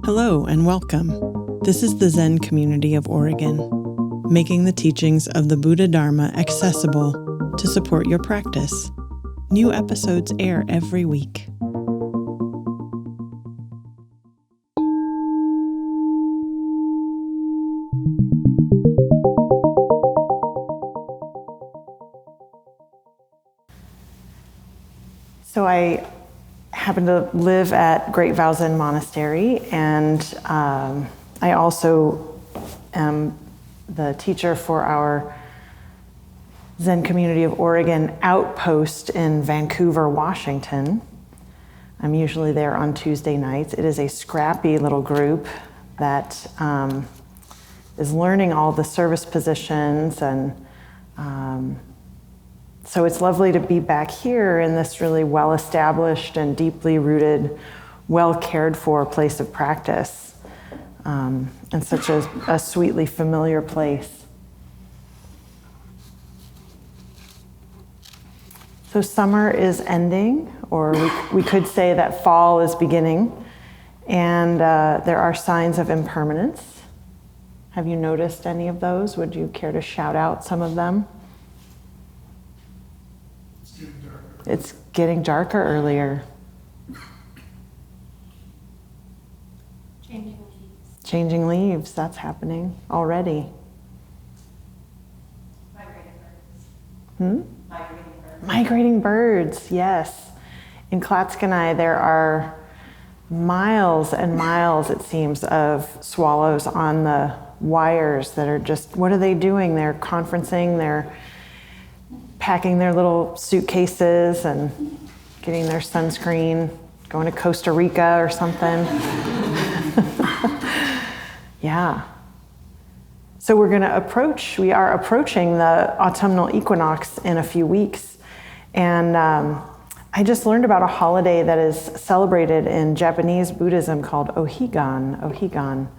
Hello and welcome. This is the Zen community of Oregon, making the teachings of the Buddha Dharma accessible to support your practice. New episodes air every week. So I happen to live at Great Vow Zen Monastery, and I also am the teacher for our Zen Community of Oregon outpost in Vancouver, Washington. I'm usually there on Tuesday nights. It is a scrappy little group that is learning all the service positions, and so it's lovely to be back here in this really well-established and deeply rooted, well-cared-for place of practice, and such a sweetly familiar place. So summer is ending, or we could say that fall is beginning, and there are signs of impermanence. Have you noticed any of those? Would you care to shout out some of them? It's getting darker earlier. Changing leaves, that's happening already. Migrating birds, yes. In Klatskanai, there are miles and miles, it seems, of swallows on the wires that are just, what are they doing? They're conferencing, they're packing their little suitcases and getting their sunscreen, going to Costa Rica or something. Yeah. So we are approaching the autumnal equinox in a few weeks. And I just learned about a holiday that is celebrated in Japanese Buddhism called Ohigan. Ohigan.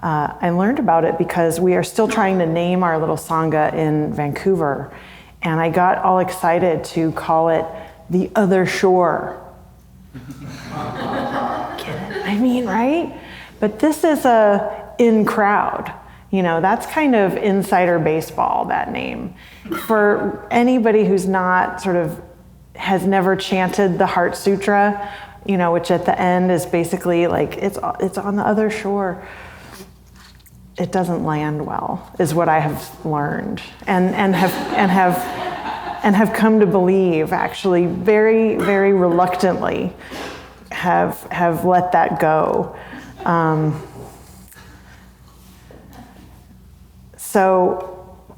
I learned about it because we are still trying to name our little Sangha in Vancouver. And I got all excited to call it the other shore. Get it? I mean, right? But this is a in crowd. You know, that's kind of insider baseball, that name. For anybody who's not has never chanted the Heart Sutra, you know, which at the end is basically like, it's on the other shore. It doesn't land well, is what I have learned, and have come to believe, actually, very, very reluctantly, have let that go.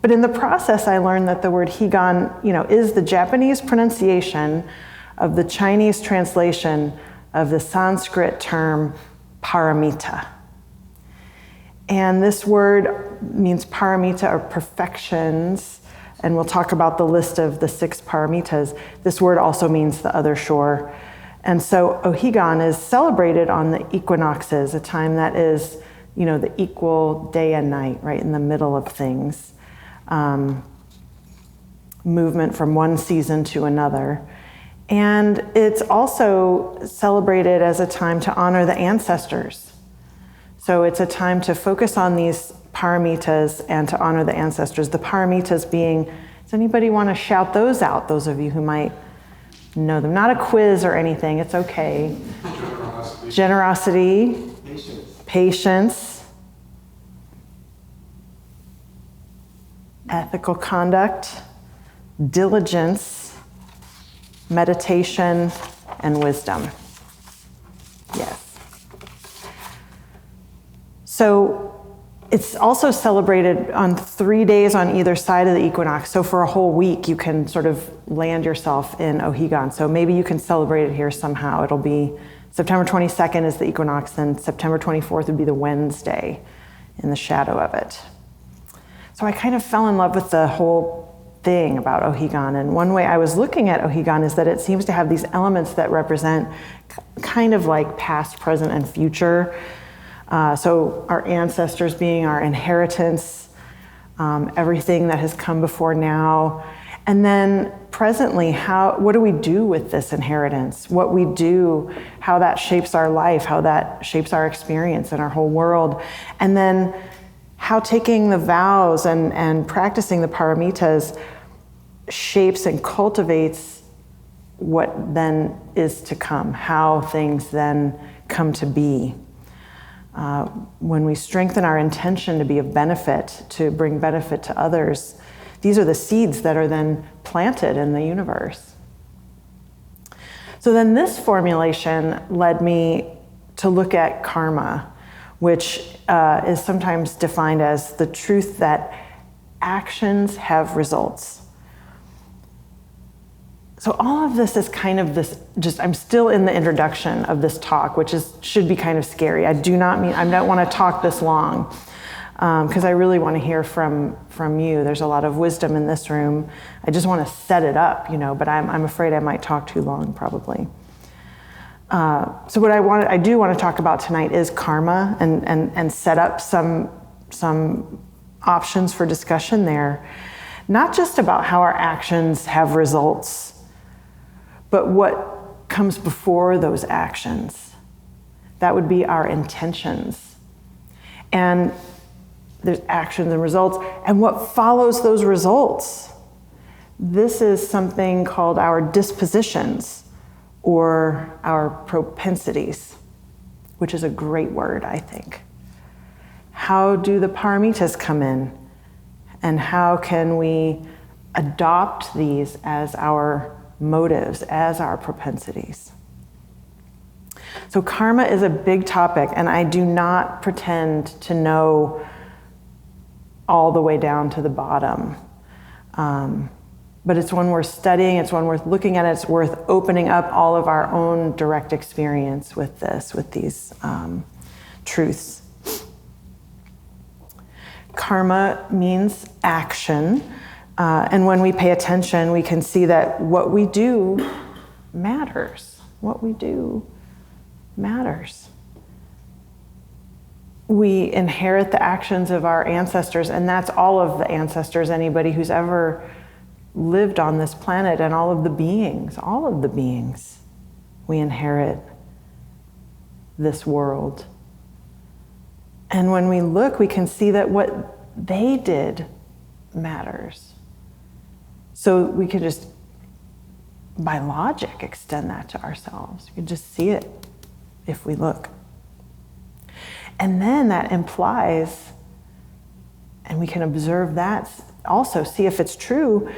But in the process, I learned that the word Higan, you know, is the Japanese pronunciation of the Chinese translation of the Sanskrit term paramita. And this word means paramita, or perfections, and we'll talk about the list of the 6 paramitas. This word also means the other shore. And so Ohigan is celebrated on the equinoxes, a time that is, you know, the equal day and night, right in the middle of things. Movement from one season to another. And it's also celebrated as a time to honor the ancestors. So it's a time to focus on these paramitas and to honor the ancestors. The paramitas being, does anybody want to shout those out, those of you who might know them? Not a quiz or anything, it's okay. Generosity. Patience. Ethical conduct. Diligence. Meditation, and wisdom. Yes. So it's also celebrated on 3 days on either side of the equinox. So for a whole week, you can sort of land yourself in Ohigan. So maybe you can celebrate it here somehow. It'll be September 22nd is the equinox, then September 24th would be the Wednesday in the shadow of it. So I kind of fell in love with the whole thing about Ohigan. And one way I was looking at Ohigan is that it seems to have these elements that represent kind of like past, present, and future. So our ancestors being our inheritance, everything that has come before now, And then presently, what do we do with this inheritance? What we do, how that shapes our life, how that shapes our experience and our whole world. And then how taking the vows and practicing the paramitas shapes and cultivates what then is to come, how things then come to be. When we strengthen our intention to be of benefit, to bring benefit to others, these are the seeds that are then planted in the universe. So then this formulation led me to look at karma, which is sometimes defined as the truth that actions have results. So all of this is kind of this, I'm still in the introduction of this talk, which should be kind of scary. I don't want to talk this long, because I really want to hear from you. There's a lot of wisdom in this room. I just want to set it up, but I'm afraid I might talk too long probably. So what I do want to talk about tonight is karma and set up some options for discussion there. Not just about how our actions have results, but what comes before those actions. That would be our intentions. And there's actions and results, and what follows those results. This is something called our dispositions, or our propensities, which is a great word, I think. How do the paramitas come in? And how can we adopt these as our motives, as our propensities? So karma is a big topic, and I do not pretend to know all the way down to the bottom. But it's one worth studying, it's one worth looking at, it's worth opening up all of our own direct experience with these truths. Karma means action, and when we pay attention, we can see that what we do matters. What we do matters. We inherit the actions of our ancestors, and that's all of the ancestors, anybody who's ever lived on this planet, and all of the beings, we inherit this world. And when we look, we can see that what they did matters. So we could just, by logic, extend that to ourselves. We can just see it if we look. And then that implies, and we can observe that, also see if it's true,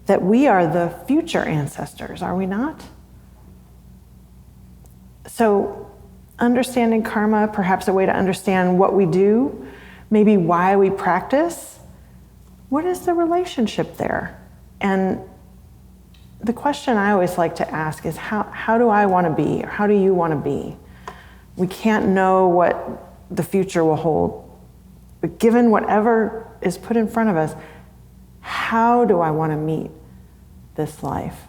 that we are the future ancestors, are we not? So understanding karma, perhaps a way to understand what we do, maybe why we practice. What is the relationship there? And the question I always like to ask is, how do I want to be, or how do you want to be? We can't know what the future will hold, but given whatever is put in front of us, how do I want to meet this life?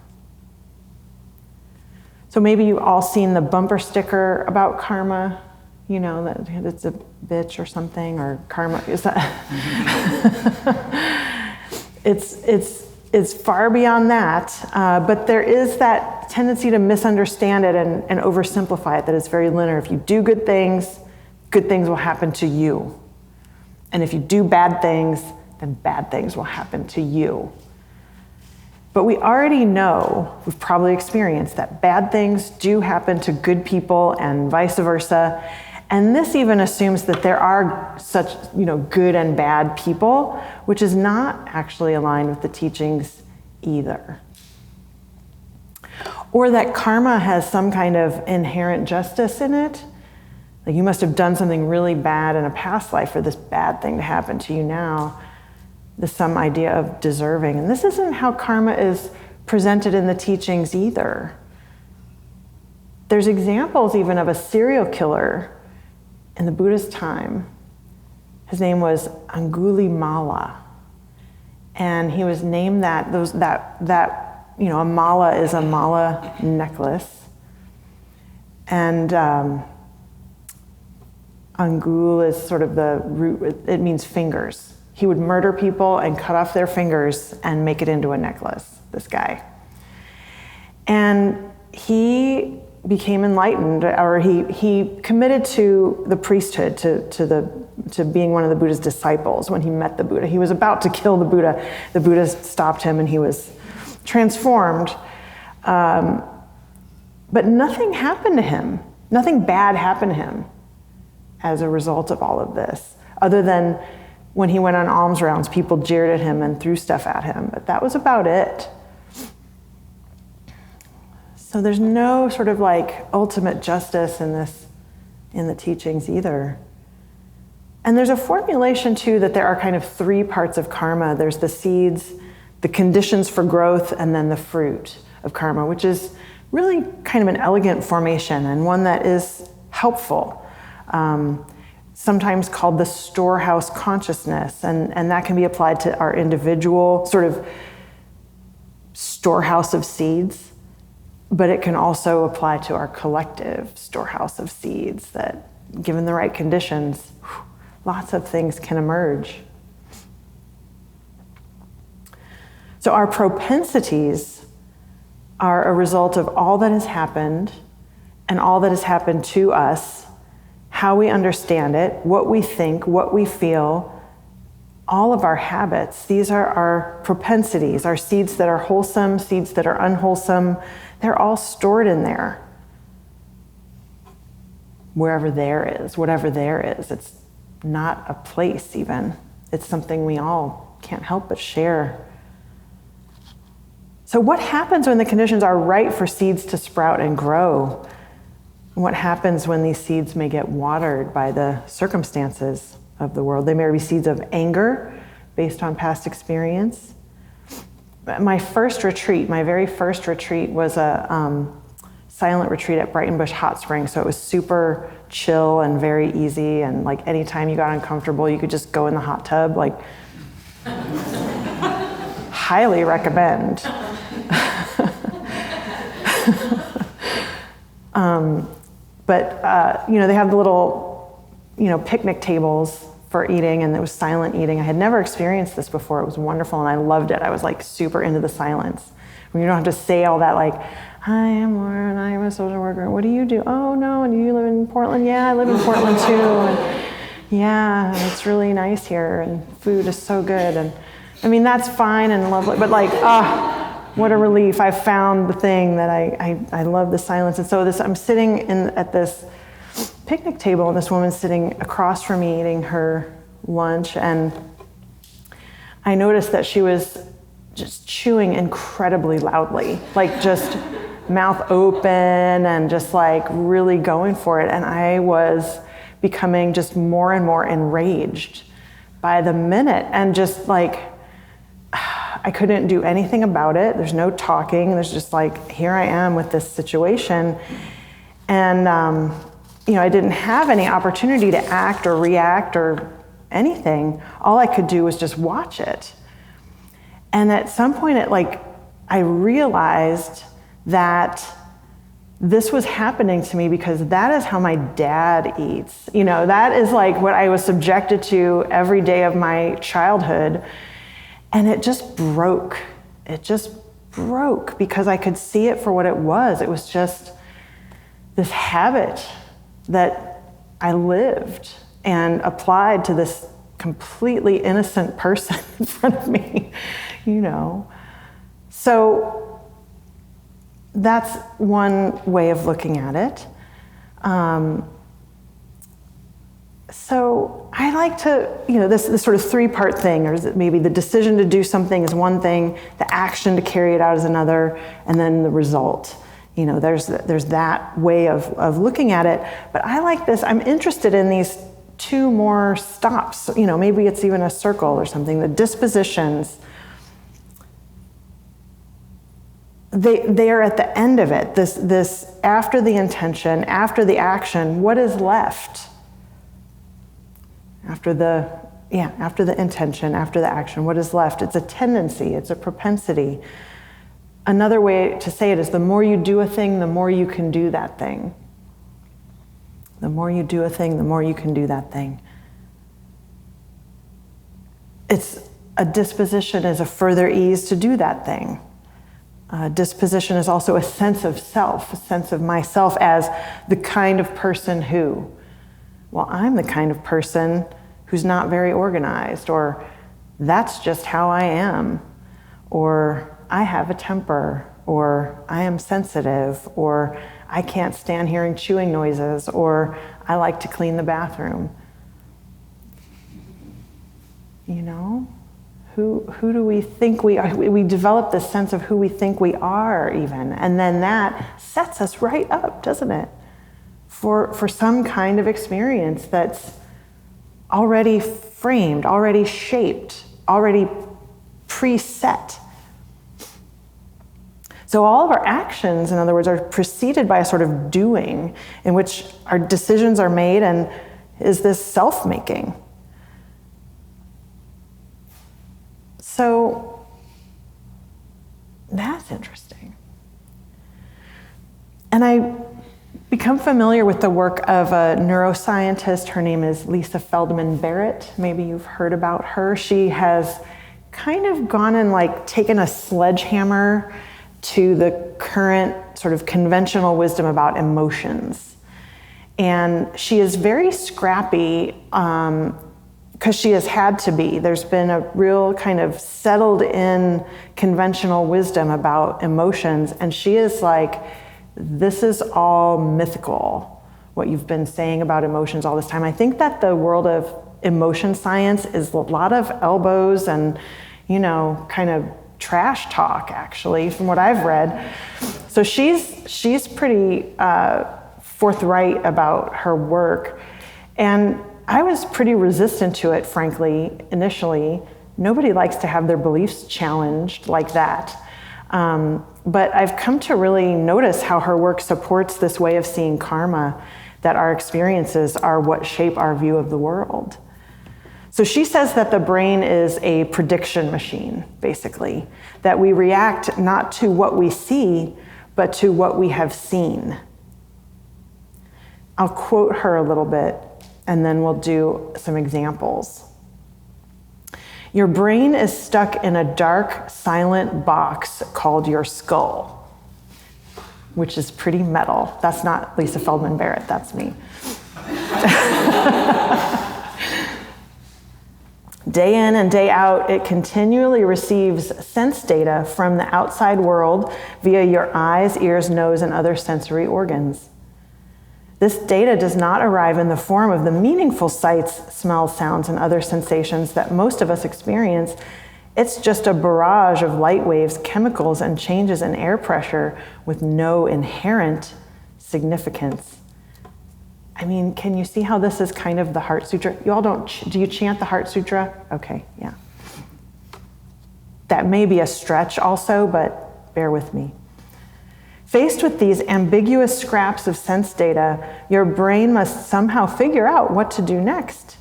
So maybe you've all seen the bumper sticker about karma, that it's a bitch or something, or karma. Is that? It's far beyond that, but there is that tendency to misunderstand it and oversimplify it, that it's very linear. If you do good things will happen to you. And if you do bad things, then bad things will happen to you. But we already know, we've probably experienced, that bad things do happen to good people and vice versa. And this even assumes that there are such, good and bad people, which is not actually aligned with the teachings either. Or that karma has some kind of inherent justice in it. Like you must have done something really bad in a past life for this bad thing to happen to you now. There's some idea of deserving. And this isn't how karma is presented in the teachings either. There's examples even of a serial killer in the Buddhist time. His name was Angulimala. And he was named that a mala is a mala necklace. And Angul is sort of the root, it means fingers. He would murder people and cut off their fingers and make it into a necklace, this guy. And he became enlightened, or he committed to the priesthood, to being one of the Buddha's disciples when he met the Buddha. He was about to kill the Buddha. The Buddha stopped him and he was transformed. But nothing happened to him. Nothing bad happened to him as a result of all of this, other than when he went on alms rounds, people jeered at him and threw stuff at him, but that was about it. So there's no sort of like ultimate justice in the teachings either. And there's a formulation too that there are kind of three parts of karma. There's the seeds, the conditions for growth, and then the fruit of karma, which is really kind of an elegant formation and one that is helpful. Sometimes called the storehouse consciousness, and that can be applied to our individual sort of storehouse of seeds, but it can also apply to our collective storehouse of seeds that, given the right conditions, lots of things can emerge. So our propensities are a result of all that has happened and all that has happened to us, how we understand it, what we think, what we feel, all of our habits. These are our propensities, our seeds that are wholesome, seeds that are unwholesome. They're all stored in there. Wherever there is, whatever there is. It's not a place even. It's something we all can't help but share. So what happens when the conditions are right for seeds to sprout and grow? What happens when these seeds may get watered by the circumstances of the world? They may be seeds of anger based on past experience. My first retreat, my very first retreat was a silent retreat at Brighton Bush Hot Springs. So it was super chill and very easy. And like anytime you got uncomfortable, you could just go in the hot tub. Like, highly recommend. But they have the little, picnic tables for eating, and it was silent eating. I had never experienced this before. It was wonderful, and I loved it. I was like super into the silence. When you don't have to say all that, like, hi, I'm Lauren, I'm a social worker. What do you do? Oh, no, and you live in Portland? Yeah, I live in Portland too. And yeah, it's really nice here, and food is so good. And I mean, that's fine and lovely, but like, what a relief. I found the thing that I love the silence. And so I'm sitting at this picnic table, and this woman's sitting across from me eating her lunch, and I noticed that she was just chewing incredibly loudly, like just mouth open and just like really going for it. And I was becoming just more and more enraged by the minute, and just like, I couldn't do anything about it. There's no talking. There's just like, here I am with this situation. And, I didn't have any opportunity to act or react or anything. All I could do was just watch it. And at some point, I realized that this was happening to me because that is how my dad eats. That is like what I was subjected to every day of my childhood. And it just broke. It just broke because I could see it for what it was. It was just this habit that I lived and applied to this completely innocent person in front of me, So that's one way of looking at it. So I like to, this sort of three-part thing, or is it maybe the decision to do something is one thing, the action to carry it out is another, and then the result. There's that way of looking at it. But I like this. I'm interested in these two more stops. Maybe it's even a circle or something. The dispositions. They are at the end of it. This after the intention, after the action, what is left? After the intention, after the action, what is left? It's a tendency, it's a propensity. Another way to say it is the more you do a thing, the more you can do that thing. The more you do a thing, the more you can do that thing. it's a disposition is a further ease to do that thing. Disposition is also a sense of self, a sense of myself as the kind of person who, well, I'm the kind of person who's not very organized, or that's just how I am, or I have a temper, or I am sensitive, or I can't stand hearing chewing noises, or I like to clean the bathroom. You know? Who do we think we are? We develop this sense of who we think we are even, and then that sets us right up, doesn't it? For some kind of experience that's already framed, already shaped, already preset. So all of our actions, in other words, are preceded by a sort of doing in which our decisions are made and is this self-making. So that's interesting. And I become familiar with the work of a neuroscientist. Her name is Lisa Feldman Barrett. Maybe you've heard about her. She has kind of gone and taken a sledgehammer to the current sort of conventional wisdom about emotions. And she is very scrappy, because she has had to be. There's been a real kind of settled in conventional wisdom about emotions, and she is like, this is all mythical, what you've been saying about emotions all this time. I think that the world of emotion science is a lot of elbows and, kind of trash talk, actually, from what I've read. So she's pretty forthright about her work. And I was pretty resistant to it, frankly, initially. Nobody likes to have their beliefs challenged like that. But I've come to really notice how her work supports this way of seeing karma, that our experiences are what shape our view of the world. So she says that the brain is a prediction machine, basically, that we react not to what we see, but to what we have seen. I'll quote her a little bit, and then we'll do some examples. Your brain is stuck in a dark, silent box called your skull, which is pretty metal. That's not Lisa Feldman Barrett, that's me. Day in and day out, it continually receives sense data from the outside world via your eyes, ears, nose, and other sensory organs. This data does not arrive in the form of the meaningful sights, smells, sounds, and other sensations that most of us experience. It's just a barrage of light waves, chemicals, and changes in air pressure with no inherent significance. I mean, can you see how this is kind of the Heart Sutra? You all do you chant the Heart Sutra? Okay, yeah. That may be a stretch also, but bear with me. Faced with these ambiguous scraps of sense data, your brain must somehow figure out what to do next.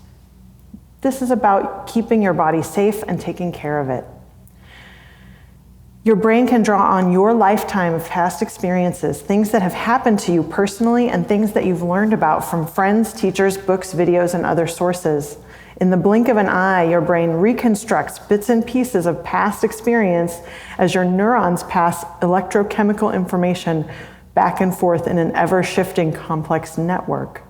This is about keeping your body safe and taking care of it. Your brain can draw on your lifetime of past experiences, things that have happened to you personally and things that you've learned about from friends, teachers, books, videos, and other sources. In the blink of an eye, your brain reconstructs bits and pieces of past experience as your neurons pass electrochemical information back and forth in an ever-shifting complex network.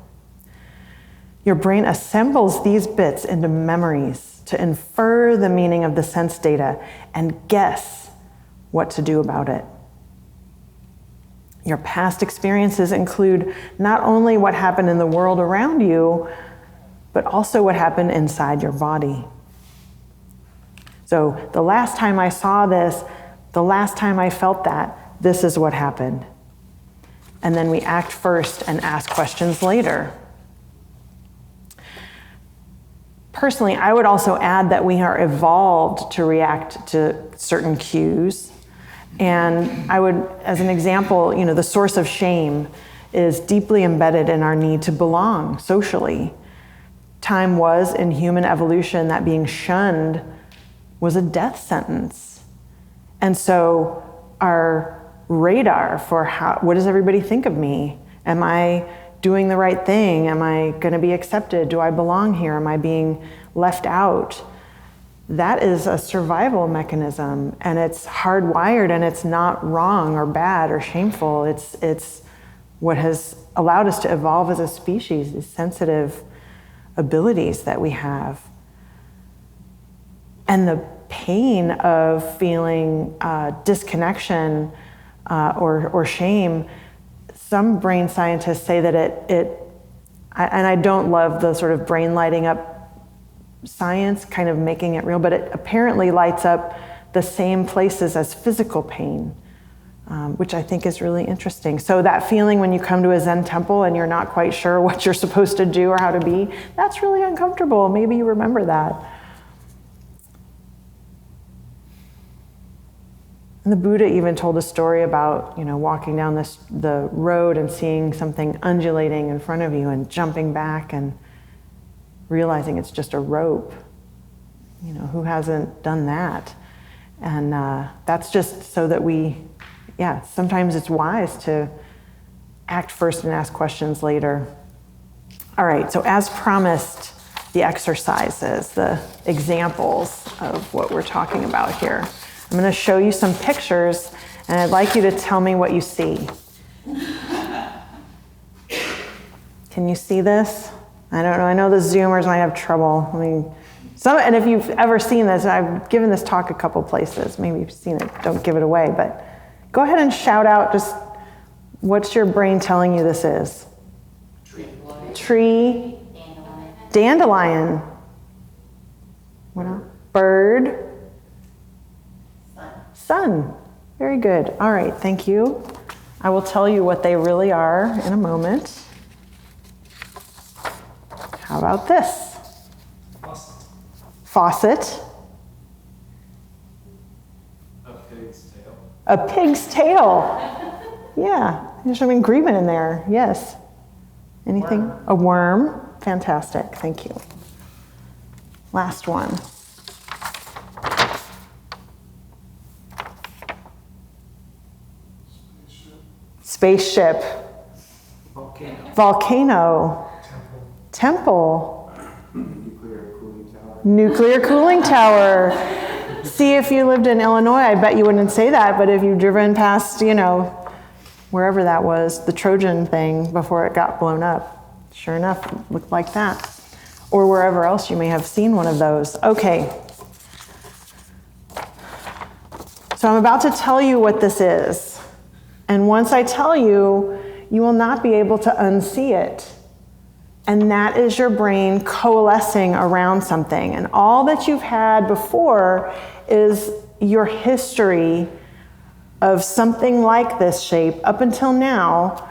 Your brain assembles these bits into memories to infer the meaning of the sense data and guess what to do about it. Your past experiences include not only what happened in the world around you, but also what happened inside your body. So the last time I saw this, the last time I felt that, this is what happened. And then we act first and ask questions later. Personally, I would also add that we are evolved to react to certain cues. And I would, as an example, the source of shame is deeply embedded in our need to belong socially. Time was in human evolution that being shunned was a death sentence. And so our radar for what does everybody think of me? Am I doing the right thing? Am I going to be accepted? Do I belong here? Am I being left out? that is a survival mechanism, and it's hardwired, and it's not wrong or bad or shameful. It's what has allowed us to evolve as a species, these sensitive abilities that we have. And the pain of feeling disconnection or shame, some brain scientists say that and I don't love the sort of brain lighting up science, kind of making it real, but it apparently lights up the same places as physical pain, which I think is really interesting. So that feeling when you come to a Zen temple and you're not quite sure what you're supposed to do or how to be, that's really uncomfortable. Maybe you remember that. And the Buddha even told a story about, walking down the road and seeing something undulating in front of you and jumping back and realizing it's just a rope. Who hasn't done that? And that's just so that sometimes it's wise to act first and ask questions later. All right, so as promised, the exercises, the examples of what we're talking about here. I'm going to show you some pictures, and I'd like you to tell me what you see. Can you see this? I don't know. I know the Zoomers might have trouble. And if you've ever seen this, I've given this talk a couple places. Maybe you've seen it. Don't give it away. But go ahead and shout out just what's your brain telling you this is? Tree. Dandelion. What else? Bird. Sun. Very good. All right, thank you. I will tell you what they really are in a moment. How about this? Faucet. A pig's tail. A pig's tail. Yeah, there's some agreement in there. Yes. Anything? Worm. A worm. Fantastic. Thank you. Last one. Spaceship. Volcano. Temple. Nuclear cooling tower. See, if you lived in Illinois, I bet you wouldn't say that, but if you've driven past, wherever that was, the Trojan thing before it got blown up, sure enough, it looked like that. Or wherever else you may have seen one of those. Okay. So I'm about to tell you what this is. And once I tell you, you will not be able to unsee it. And that is your brain coalescing around something. And all that you've had before is your history of something like this shape up until now.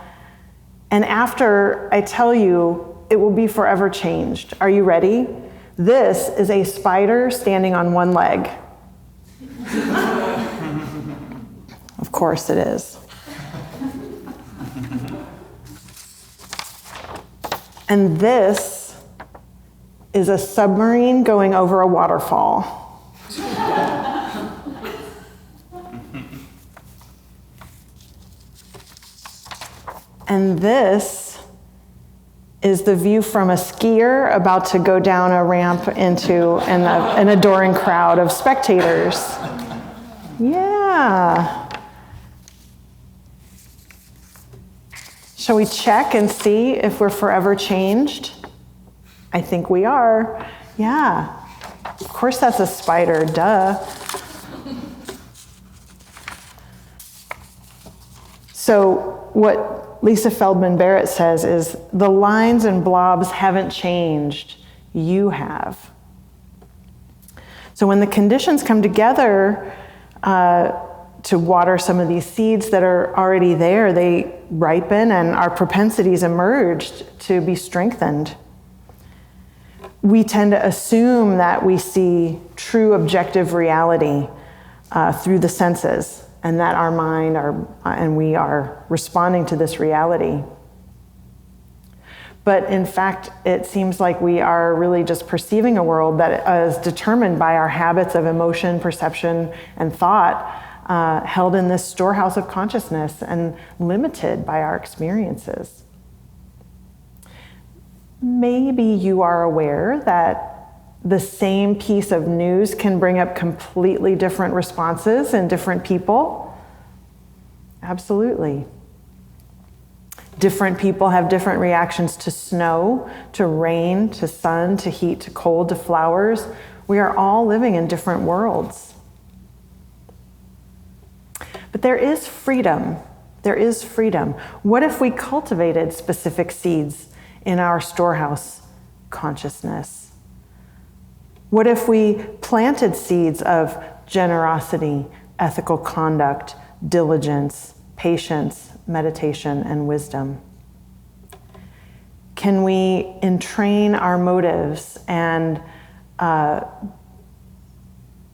And after I tell you, it will be forever changed. Are you ready? This is a spider standing on one leg. Of course it is. And this is a submarine going over a waterfall. And this is the view from a skier about to go down a ramp into an adoring crowd of spectators. Yeah. Shall we check and see if we're forever changed? I think we are. Yeah. Of course that's a spider, duh. So what Lisa Feldman Barrett says is the lines and blobs haven't changed, you have. So when the conditions come together to water some of these seeds that are already there, they ripen and our propensities emerged to be strengthened. We tend to assume that we see true objective reality through the senses, and that our mind and we are responding to this reality. But in fact, it seems like we are really just perceiving a world that is determined by our habits of emotion, perception, and thought, held in this storehouse of consciousness and limited by our experiences. Maybe you are aware that the same piece of news can bring up completely different responses in different people? Absolutely. Different people have different reactions to snow, to rain, to sun, to heat, to cold, to flowers. We are all living in different worlds. But there is freedom. There is freedom. What if we cultivated specific seeds in our storehouse consciousness? What if we planted seeds of generosity, ethical conduct, diligence, patience, meditation, and wisdom? Can we entrain our motives and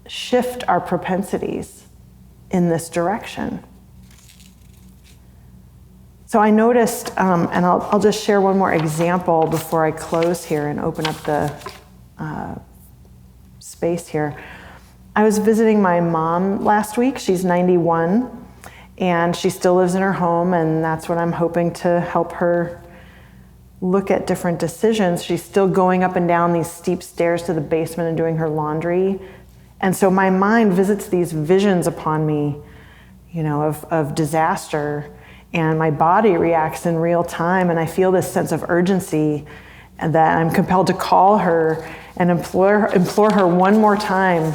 shift our propensities in this direction? So I noticed, and I'll just share one more example before I close here and open up the space here. I was visiting my mom last week. She's 91, and she still lives in her home, and that's what I'm hoping to help her look at different decisions. She's still going up and down these steep stairs to the basement and doing her laundry. And so my mind visits these visions upon me, of disaster. And my body reacts in real time, and I feel this sense of urgency, and that I'm compelled to call her and implore her one more time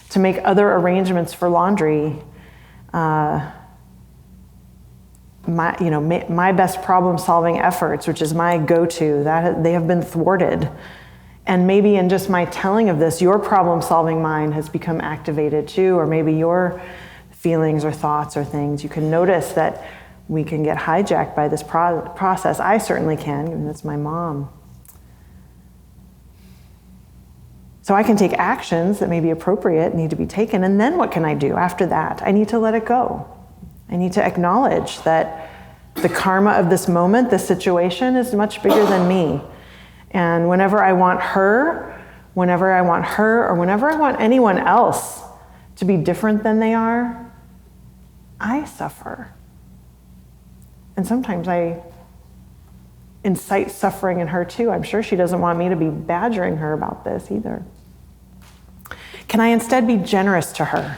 to make other arrangements for laundry. My best problem-solving efforts, which is my go-to, that they have been thwarted. And maybe in just my telling of this, your problem-solving mind has become activated too, or maybe your feelings or thoughts or things. You can notice that we can get hijacked by this process. I certainly can, and that's my mom. So I can take actions that may be appropriate, need to be taken, and then what can I do after that? I need to let it go. I need to acknowledge that the karma of this moment, this situation, is much bigger than me. And whenever I want her, or whenever I want anyone else to be different than they are, I suffer. And sometimes I incite suffering in her too. I'm sure she doesn't want me to be badgering her about this either. Can I instead be generous to her?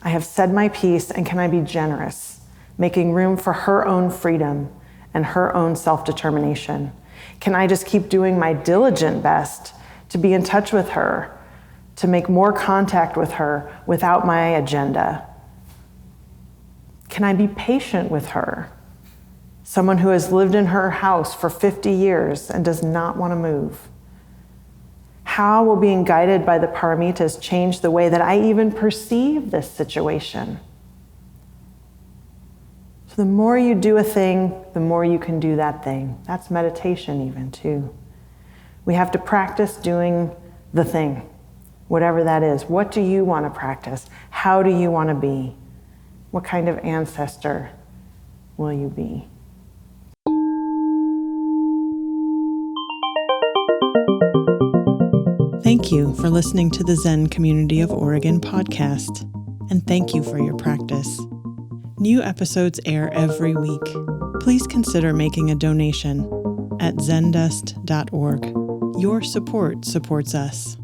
I have said my piece, and can I be generous, making room for her own freedom and her own self-determination? Can I just keep doing my diligent best to be in touch with her, to make more contact with her without my agenda? Can I be patient with her? Someone who has lived in her house for 50 years and does not want to move. How will being guided by the paramitas change the way that I even perceive this situation? So the more you do a thing, the more you can do that thing. That's meditation even too. We have to practice doing the thing, whatever that is. What do you want to practice? How do you want to be? What kind of ancestor will you be? Thank you for listening to the Zen Community of Oregon podcast, and thank you for your practice. New episodes air every week. Please consider making a donation at zendust.org. Your support supports us.